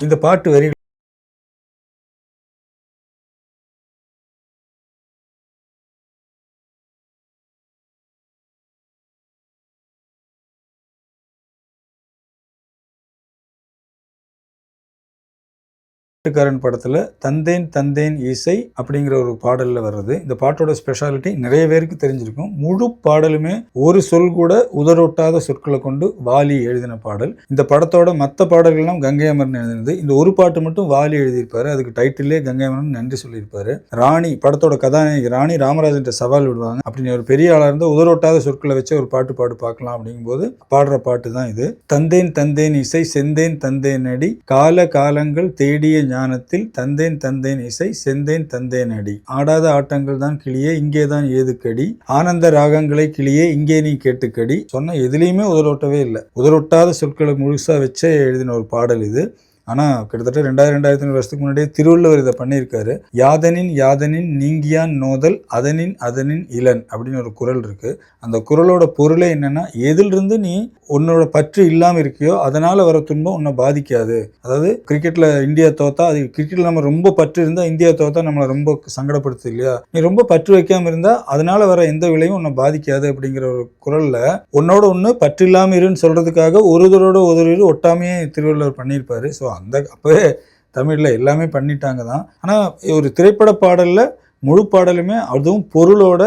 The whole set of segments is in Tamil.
இந்த பாட்டு வரி பாட்டுக்காரன் படத்துல தந்தேன் தந்தேன் இசை அப்படிங்கிற ஒரு பாடல்ல வர்றது. இந்த பாட்டோட ஸ்பெஷாலிட்டி நிறைய பேருக்கு தெரிஞ்சிருக்கும். முழு பாடலுமே ஒரு சொல் கூட உதறொட்டாத சொற்களை கொண்டு வாலி எழுதின பாடல். இந்த படத்தோட மற்ற பாடல்கள்லாம் கங்கை அமரன் எழுதினது. இந்த ஒரு பாட்டு மட்டும் வாலி எழுதியிருப்பாரு. அதுக்கு டைட்டிலே கங்கை அமரன் நன்றி சொல்லியிருப்பாரு. ராணி படத்தோட கதாநாயகி ராணி ராமராஜன் சவால் விடுவாங்க. அப்படின்னு ஒரு பெரிய ஆளா இருந்து உதறொட்டாத சொற்களை வச்சு ஒரு பாட்டு பார்க்கலாம் அப்படிங்கும்போது பாடுற பாட்டு தான் இது. தந்தேன் தந்தேன் இசை செந்தேன் தந்தேன் அடி கால காலங்கள் தேடிய ஞானத்தில் தந்தேன் தந்தேன் இசை செந்தேன் தந்தேன் அடி ஆடாத ஆட்டங்கள் தான் கிளியே இங்கேதான் ஏதுக்கடி ஆனந்த ராகங்களை கிளியே இங்கே நீ கேட்டுக்கடி. சொன்ன எதுலையுமே உதறொட்டவே இல்லை. உதறொட்டாத சொற்களை முழுசா வச்சே எழுதின ஒரு பாடல் இது. ஆனால் கிட்டத்தட்ட 2000-2500 வருஷத்துக்கு முன்னாடியே திருவள்ளுவர் இதை பண்ணியிருக்காரு. யாதனின் யாதனின் நீங்கியான் நோதல் அதனின் இளன் அப்படின்னு ஒரு குறள் இருக்கு. அந்த குறளோட பொருளே என்னன்னா, எதிலிருந்து நீ உன்னோட பற்று இல்லாமல் இருக்கியோ அதனால வர துன்பம் உன்னை பாதிக்காது. அதாவது கிரிக்கெட்ல இந்தியா தோத்தா, அது கிரிக்கெட்ல நம்ம ரொம்ப பற்று இருந்தால் இந்தியா தோத்தா நம்மளை ரொம்ப சங்கடப்படுத்து இல்லையா? நீ ரொம்ப பற்று வைக்காம இருந்தா அதனால வர எந்த விளைவும் உன்னை பாதிக்காது அப்படிங்கிற ஒரு குறள்ல உன்னோட ஒன்று பற்று இல்லாமல் இருன்னு சொல்றதுக்காக ஒருவரோட ஒட்டாமையே திருவள்ளுவர் பண்ணியிருப்பாரு. ஸோ அந்த அப்போவே தமிழில் எல்லாமே பண்ணிட்டாங்க தான். ஆனால் ஒரு திரைப்பட பாடலில் முழு பாடலுமே அதுவும் பொருளோட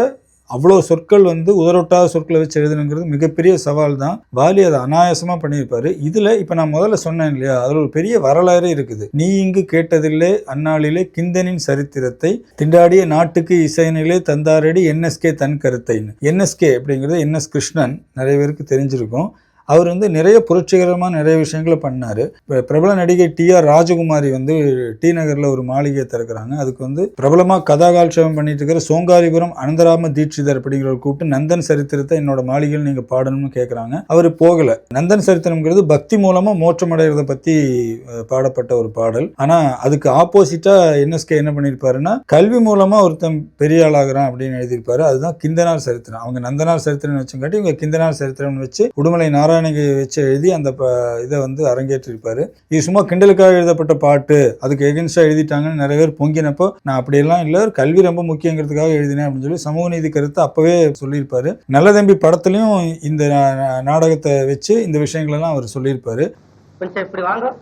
அவ்வளோ சொற்கள் உதரொட்டாத சொற்களை வச்சு எழுதணுங்கிறது மிகப்பெரிய சவால் தான். வாலி அதை அனாயாசமாக பண்ணியிருப்பாரு. இதில் இப்போ நான் முதல்ல சொன்னேன் இல்லையா, அதில் ஒரு பெரிய வரலாறே இருக்குது. நீ இங்கு கேட்டதில்லை அந்நாளிலே கிந்தனின் சரித்திரத்தை திண்டாடிய நாட்டுக்கு இசையினிலே தந்தாரடி என்எஸ்கே தன் கருத்தைன்னு. என்எஸ்கே அப்படிங்கிறது என்எஸ் கிருஷ்ணன், நிறைய பேருக்கு தெரிஞ்சிருக்கும். அவர் நிறைய புரட்சிகரமாக நிறைய விஷயங்களை பண்ணார். இப்போ பிரபல நடிகை டிஆர் ராஜகுமாரி டி நகரில் ஒரு மாளிகையை திறக்கிறாங்க. அதுக்கு பிரபலமாக கதாகாட்சேபம் பண்ணிட்டு இருக்கிற சோங்காரிபுரம் அனந்தராம தீட்சிதர் அப்படிங்கிற கூப்பிட்டு நந்தன் சரித்திரத்தை என்னோட மாளிகையில் நீங்கள் பாடணும்னு கேட்குறாங்க. அவர் போகலை. நந்தன் சரித்திரம்ங்கிறது பக்தி மூலமாக மோட்சம் அடைகிறத பற்றி பாடப்பட்ட ஒரு பாடல். ஆனால் அதுக்கு ஆப்போசிட்டாக என்எஸ்கே என்ன பண்ணியிருப்பாருன்னா, கல்வி மூலமாக ஒருத்தன் பெரிய ஆளாகிறான் அப்படின்னு எழுதியிருப்பாரு. அதுதான் கிந்தனார் சரித்திரம். அவங்க நந்தனார் சரித்திரம் வச்சுங்காட்டி இவங்க கிந்தனார் சரித்திரம்னு வச்சு உடுமலை நாராயண வச்சு எழுதி அந்த இதை அரங்கேற்றிருப்பாரு. இது சும்மா கிண்டலுக்காக எழுதப்பட்ட பாட்டு, அதுக்கு எகென்ஸ்டா எழுதிட்டாங்கன்னு நிறைய பேர் பொங்கினப்போ, நான் அப்படியெல்லாம் இல்லை, கல்வி ரொம்ப முக்கியங்கிறதுக்காக எழுதினேன் அப்படின்னு சொல்லி சமூக நீதி கருத்து அப்பவே சொல்லியிருப்பாரு. நல்ல தம்பி படத்துலையும் இந்த நாடகத்தை வச்சு இந்த விஷயங்களெல்லாம் அவர் சொல்லியிருப்பாரு. கொஞ்சம் இப்படி வாங்க.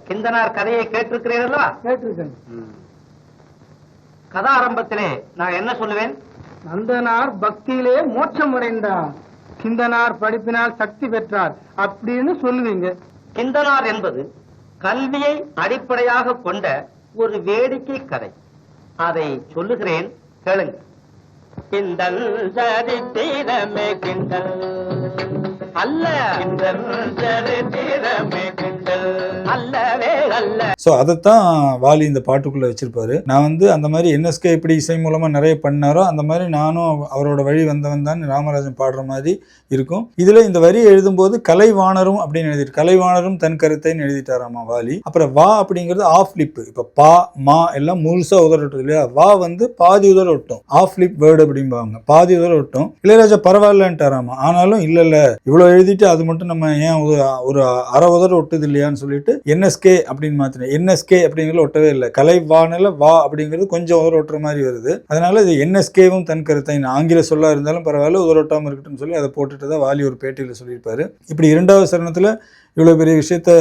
கிந்தனார் கதையை கேட்டிருக்கிறீர்களா? கேட்டிருக்கேன். கதா ஆரம்பத்திலே நான் என்ன சொல்லுவேன்? நந்தனார் பக்தியிலே மோட்சம் அடைந்தார், கிந்தனார் படிப்பினால் சக்தி பெற்றார் அப்படின்னு சொல்லுவீங்க. கிந்தனார் என்பது கல்வியை அடிப்படையாக கொண்ட ஒரு வேடிக்கை கதை. அதை சொல்லுகிறேன், கேளுங்க. கிண்டல் சரித்திரமே கிண்டல் அல்ல, கிண்டல் சரித்திரமே கிண்டல் அல்லவே அல்ல. ஸோ அதைத்தான் வாலி இந்த பாட்டுக்குள்ளே வச்சிருப்பாரு. நான் அந்த மாதிரி என்எஸ்கே எப்படி இசை மூலமாக நிறைய பண்ணாரோ அந்த மாதிரி நானும் அவரோட வழி வந்தவன் தான் ராமராஜன் பாடுற மாதிரி இருக்கும். இதில் இந்த வரி எழுதும்போது கலைவாணரும் அப்படின்னு எழுதிட்டு, கலைவாணரும் தன் கருத்தைன்னு எழுதிட்டாராமா வாலி. அப்புறம் வா அப்படிங்கிறது ஆஃப் லிப். இப்போ பா மா எல்லாம் முழுசா உதறட்டும் இல்லையா, வா பாதி உதற ஒட்டும். ஆஃப் லிப் வேர்டு அப்படிம்பாங்க, பாதி உதற ஒட்டும். இளையராஜா பரவாயில்லன்ட்டாராமா. ஆனாலும் இல்ல இவ்வளோ எழுதிட்டு அது மட்டும் நம்ம ஏன் ஒரு அரை உதற ஒட்டுது இல்லையான்னு சொல்லிட்டு என்எஸ்கே அப்படின்னு மாத்தினேன். என்எஸ்கே அப்படிங்கிறது ஒட்டவே இல்லை. கலைவாணல வா அப்படிங்கிறது கொஞ்சம் உதற ஒட்டுற மாதிரி வருது. அதனால இது என்எஸ்கேவும் தன் கருத்தை ஆங்கில சொல்லா இருந்தாலும் பரவாயில்ல உதறொட்டாமல் இருக்கட்டும் சொல்லி அதை போட்டுட்டு தான் வாலி ஒரு பேட்டியில் சொல்லியிருப்பாரு. இப்படி இரண்டாவது சரணத்தில் இவ்வளோ பெரிய விஷயத்த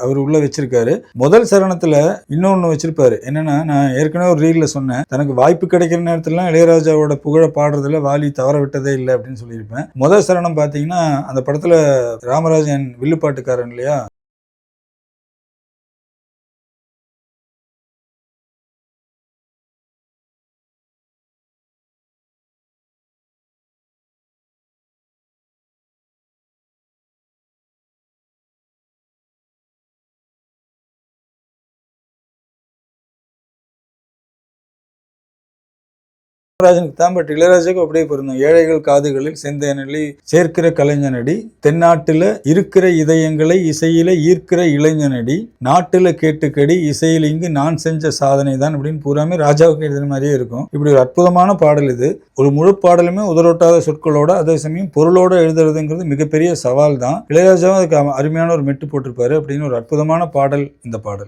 அவர் உள்ள வச்சிருக்காரு. முதல் சரணத்தில் இன்னொன்று வச்சிருப்பாரு. என்னன்னா, நான் ஏற்கனவே ஒரு ரீல்ல சொன்னேன், தனக்கு வாய்ப்பு கிடைக்கிற நேரத்துலலாம் இளையராஜாவோட புகழ பாடுறதுல வாலி தவற விட்டதே இல்லை அப்படின்னு சொல்லியிருப்பேன். முதல் சரணம் பார்த்தீங்கன்னா, அந்த படத்துல ராமராஜன் வில்லுப்பாட்டுக்காரன் இல்லையா, ராஜனுக்கு தான், பட் இளையராஜாவுக்கு அப்படியே பொருந்தும். ஏழைகள் காதுகளில் செந்தேனலி சேர்க்கிற கலைஞனடி, தென்னாட்டுல இருக்கிற இதயங்களை இசையில ஈர்க்கிற இளைஞனடி, நாட்டுல கேட்டுக்கடி இசையில் இங்கு நான் செஞ்ச சாதனை தான் அப்படின்னு பூராமே ராஜாவுக்கு எழுதின மாதிரியே இருக்கும். இப்படி ஒரு அற்புதமான பாடல் இது. ஒரு முழு பாடலுமே உதரோட்டாத சொற்களோட அதே சமயம் பொருளோட எழுதுறதுங்கிறது மிகப்பெரிய சவால் தான். இளையராஜாவும் அதுக்கு அருமையான ஒரு மெட்டு போட்டிருப்பாரு. அப்படின்னு ஒரு அற்புதமான பாடல் இந்த பாடல்.